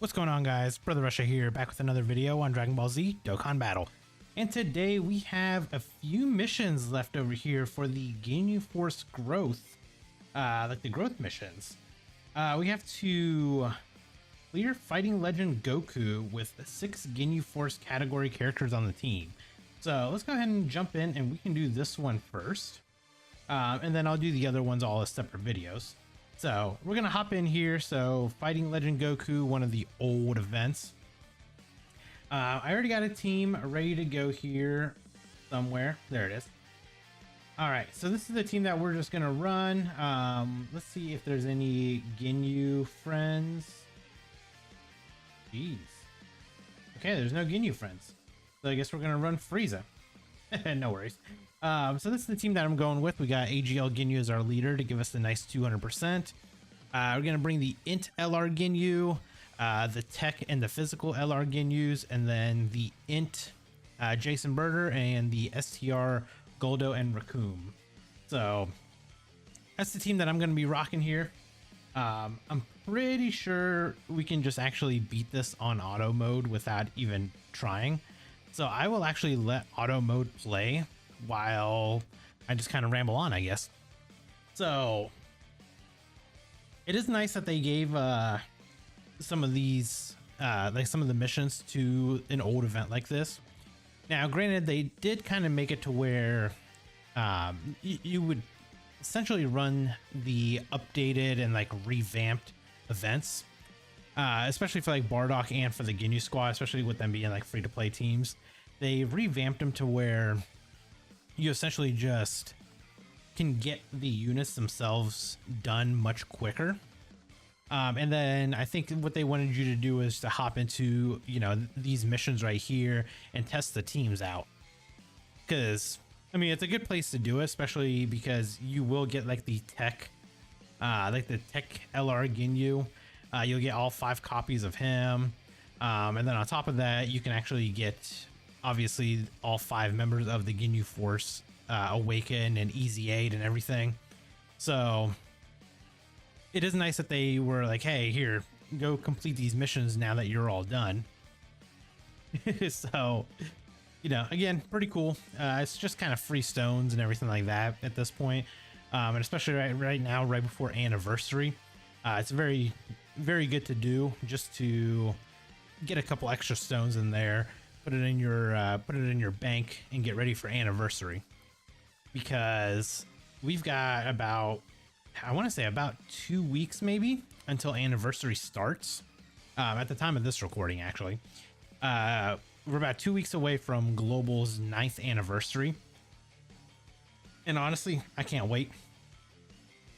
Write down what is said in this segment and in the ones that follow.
What's going on, guys? Brother Russia here, back with another video on Dragon Ball Z Dokkan Battle. And today we have a few missions left over here for the GINYU Force growth, like the growth missions. We have to clear Fighting Legend Goku with 6 GINYU Force category characters on the team. So let's go ahead and jump in, and we can do this one first. And then I'll do the other ones all as separate videos. So we're gonna hop in here. So Fighting Legend Goku, one of the old events. I already got a team ready to go here somewhere. There it is. All right, so this is the team that we're just gonna run. Let's see if there's any GINYU friends. Jeez. Okay, there's no GINYU friends. So I guess we're gonna run Frieza. No worries. So this is the team that I'm going with. We got AGL GINYU as our leader to give us the nice 200%. We're going to bring the INT LR GINYU, the Tech and the Physical LR GINYUs, and then the INT Jason Birder and the STR Goldo and Raccoon. So that's the team that I'm going to be rocking here. I'm pretty sure we can just actually beat this on auto mode without even trying. So I will actually let auto mode play while I just kind of ramble on, I guess. So it is nice that they gave some of these, like some of the missions to an old event like this. Now, granted, they did kind of make it to where you would essentially run the updated and like revamped events, especially for like Bardock and for the GINYU squad, especially with them being like free-to-play teams. They revamped them to where you essentially just can get the units themselves done much quicker. And then I think what they wanted you to do is to hop into, you know, these missions right here and test the teams out. Because, I mean, it's a good place to do it, especially because you will get like the Tech, like the Tech LR GINYU. You'll get all 5 copies of him. And then on top of that, you can actually get, obviously, all 5 members of the GINYU Force, Awaken and Easy Aid and everything. So it is nice that they were like, hey, here, go complete these missions now that you're all done. So, you know, again, pretty cool. It's just kind of free stones and everything like that at this point. And especially right now, right before anniversary, it's very, very good to do just to get a couple extra stones in there, put it in your bank and get ready for anniversary, because we've got about, I want to say about 2 weeks maybe until anniversary starts. At the time of this recording, actually, we're about 2 weeks away from Global's 9th anniversary. And honestly, I can't wait.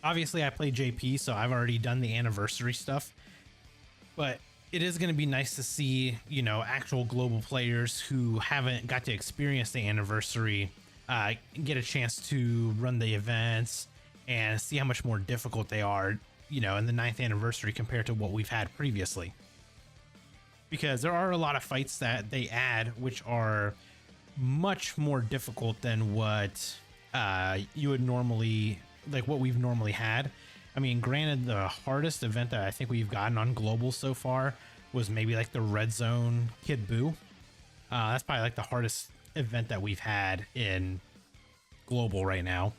Obviously I play JP, so I've already done the anniversary stuff, but it is going to be nice to see, you know, actual global players who haven't got to experience the anniversary get a chance to run the events and see how much more difficult they are, you know, in the 9th anniversary compared to what we've had previously. Because there are a lot of fights that they add which are much more difficult than what you would normally, like what we've normally had. I mean, granted, the hardest event that I think we've gotten on Global so far was maybe like the Red Zone Kid Buu. That's probably like the hardest event that we've had in Global right now.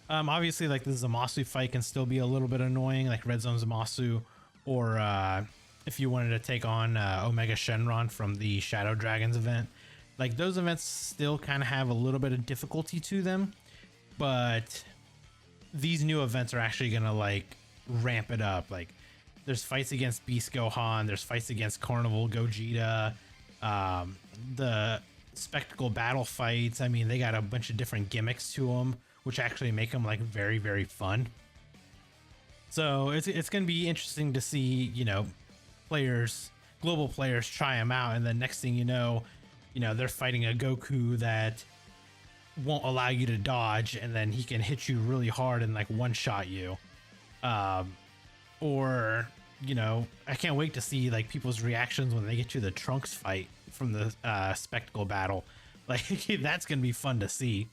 Obviously, like the Zamasu fight can still be a little bit annoying, like Red Zone Zamasu, or if you wanted to take on Omega Shenron from the Shadow Dragons event. Like those events still kind of have a little bit of difficulty to them, but these new events are actually gonna like ramp it up. Like there's fights against Beast Gohan, there's fights against Carnival Gogeta, the spectacle battle fights. I mean, they got a bunch of different gimmicks to them, which actually make them like very, very fun. So it's gonna be interesting to see, you know, players, global players, try them out, and then next thing you know, they're fighting a Goku that won't allow you to dodge, and then he can hit you really hard and like one-shot you. Or, you know, I can't wait to see like people's reactions when they get to the Trunks fight from the spectacle battle. Like that's gonna be fun to see.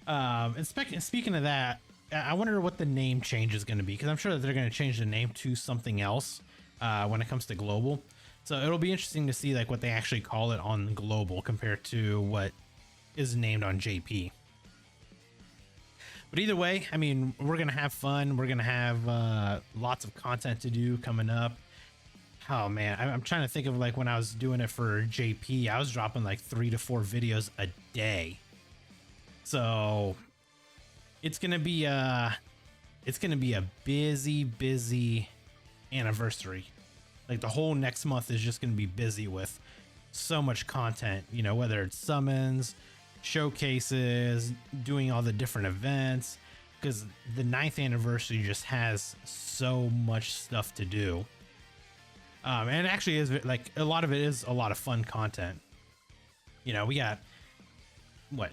And speaking of that, I wonder what the name change is going to be, because I'm sure that they're going to change the name to something else when it comes to global. So it'll be interesting to see like what they actually call it on global compared to what is named on JP. But either way, I mean, we're gonna have fun. We're gonna have lots of content to do coming up. Oh man, I'm trying to think of like when I was doing it for JP, I was dropping like 3 to 4 videos a day. So it's gonna be a busy anniversary. Like the whole next month is just gonna be busy with so much content, you know, whether it's summons, showcases, doing all the different events, because the 9th anniversary just has so much stuff to do. And it actually is like a lot of it is a lot of fun content. You know, we got what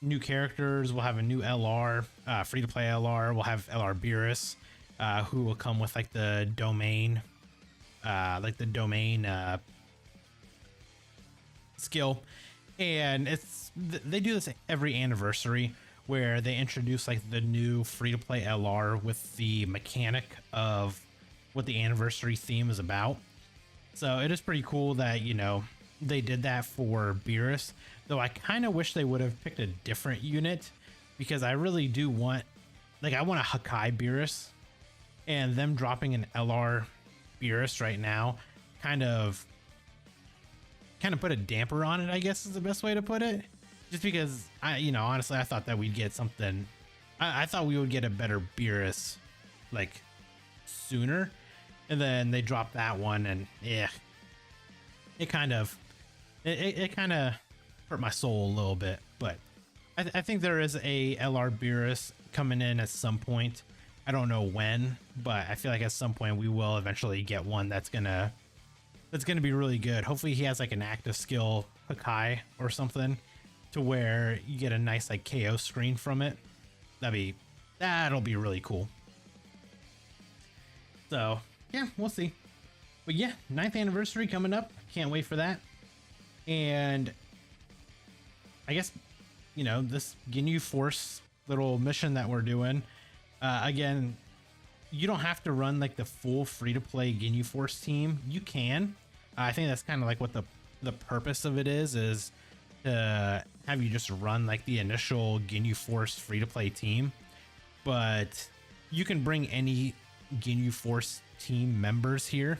new characters. We'll have a new LR, free to play LR. We'll have LR Beerus, who will come with like the domain, skill. And they do this every anniversary where they introduce like the new free to play LR with the mechanic of what the anniversary theme is about. So it is pretty cool that, you know, they did that for Beerus, though I kind of wish they would have picked a different unit, because I really do want, like, I want a Hakai Beerus, and them dropping an LR Beerus right now kind of put a damper on it, I guess is the best way to put it. Just because honestly, I thought that we'd get something. I thought we would get a better Beerus like sooner, and then they dropped that one, and yeah, it kind of hurt my soul a little bit. But I think there is a LR Beerus coming in at some point. I don't know when, but I feel like at some point we will eventually get one that's gonna be really good. Hopefully he has like an active skill Hakai or something to where you get a nice like KO screen from it. That'll be really cool. So yeah, we'll see. But yeah, 9th anniversary coming up. Can't wait for that. And I guess, you know, this GINYU Force little mission that we're doing, again, you don't have to run like the full free-to-play GINYU Force team. You can. I think that's kind of like what the purpose of it is to have you just run like the initial GINYU Force free-to-play team. But you can bring any GINYU Force team members here.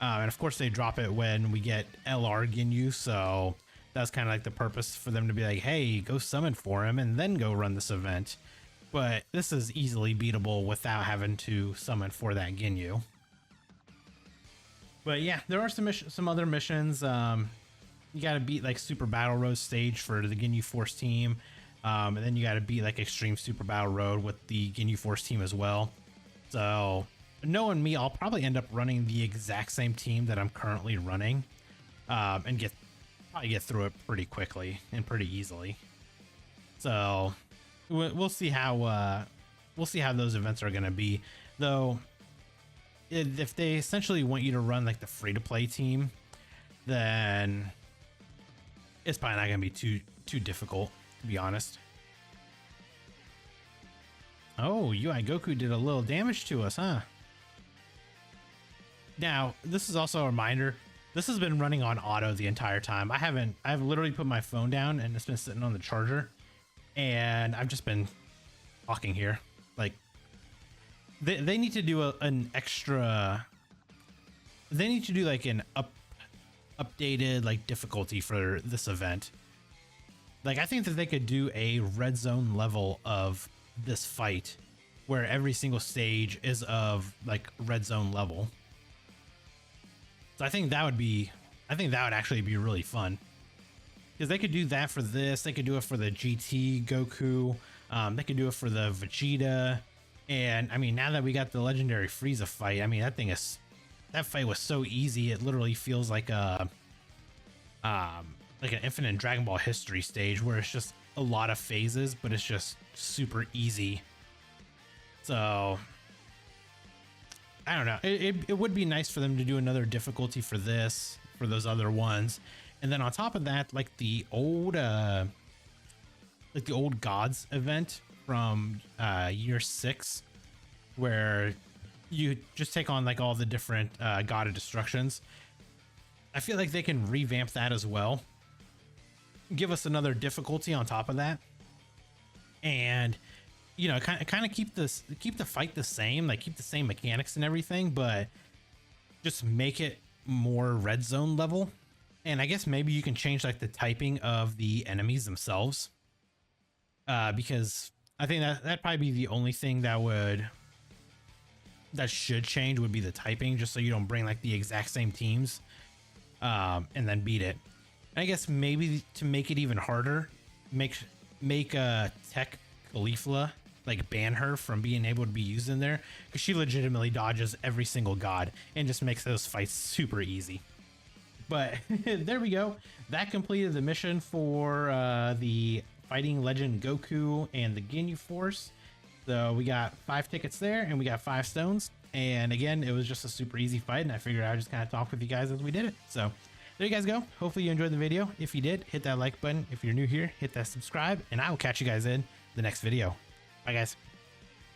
And of course they drop it when we get LR GINYU, so that's kind of like the purpose for them to be like, hey, go summon for him and then go run this event. But this is easily beatable without having to summon for that GINYU. But yeah, there are some other missions. You got to beat like Super Battle Road stage for the GINYU Force team. And then you got to beat like Extreme Super Battle Road with the GINYU Force team as well. So knowing me, I'll probably end up running the exact same team that I'm currently running, and probably get through it pretty quickly and pretty easily. So we'll see how those events are going to be, though. If they essentially want you to run like the free-to-play team, then it's probably not going to be too difficult, to be honest. Oh, UI Goku did a little damage to us, huh? Now, this is also a reminder. This has been running on auto the entire time. I've literally put my phone down and it's been sitting on the charger, and I've just been talking here. Like, they need to do an extra. They need to do like an updated like difficulty for this event. Like, I think that they could do a red zone level of this fight where every single stage is of like red zone level. So I think that would actually be really fun, because they could do that for this. They could do it for the GT Goku. They could do it for the Vegeta. And I mean, now that we got the legendary Frieza fight, I mean, that fight was so easy. It literally feels like like an infinite Dragon Ball history stage where it's just a lot of phases, but it's just super easy. So I don't know. It would be nice for them to do another difficulty for this, for those other ones. And then on top of that, like the old Gods event from year 6, where you just take on like all the different God of Destructions. I feel like they can revamp that as well. Give us another difficulty on top of that. And you know, kind of keep the fight the same, like keep the same mechanics and everything, but just make it more red zone level. And I guess maybe you can change like the typing of the enemies themselves, because I think that'd probably be the only thing that should change would be the typing, just so you don't bring like the exact same teams and then beat it. And I guess maybe to make it even harder, make Tech Caulifla, like ban her from being able to be used in there, because she legitimately dodges every single god and just makes those fights super easy. But there we go. That completed the mission for the Fighting Legend Goku and the GINYU Force. So we got 5 tickets there and we got 5 stones. And again, it was just a super easy fight, and I figured I would just kind of talk with you guys as we did it. So there you guys go. Hopefully you enjoyed the video. If you did, hit that like button. If you're new here, hit that subscribe, and I will catch you guys in the next video. Bye guys.